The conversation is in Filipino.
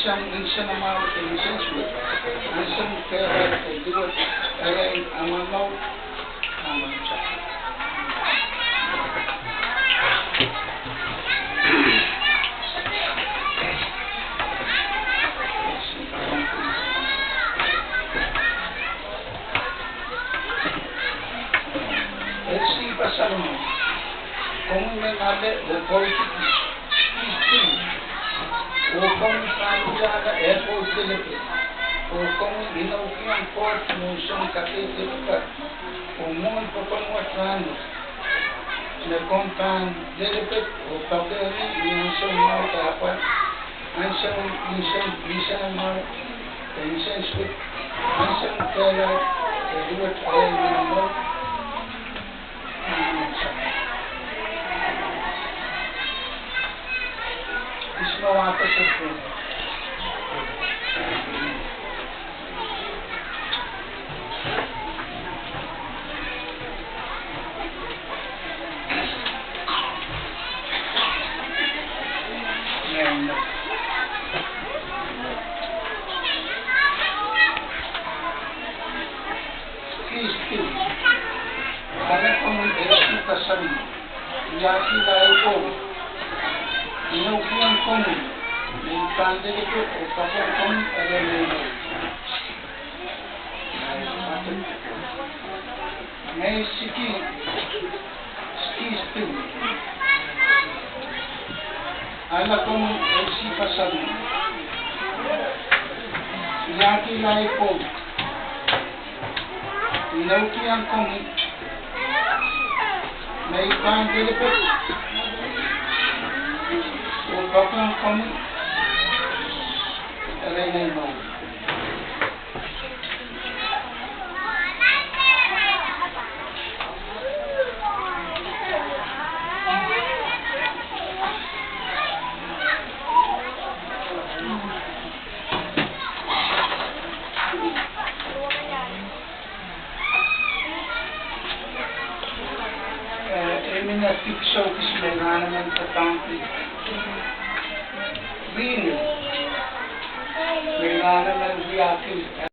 minsan ang mga license ang isang kaya duwat ay ang mamaw naman siya. Si pasal mo, kung may mali, upon Santiago Airport Philippines, upang inaukiang port mo siyang katitilikat, umon pa pangwatano, na kompan dilipit o paperi yung siyang mga dapat, ang siyang mga consenswit, ang siyang kaya, kaduat ay mga mo, Ismawata sa po. Kristi, karena komunitas kasam, yaki layo po, inukiang komun, may pandeli po o kapag komun alamino. May skistu, ala komun elsi kasam, yaki layo po, inukiang komun, may pandeli po, Bakang kami aray mo. Emina tipsaw kisme na naman sa tangki. Bini, may naman biyakin.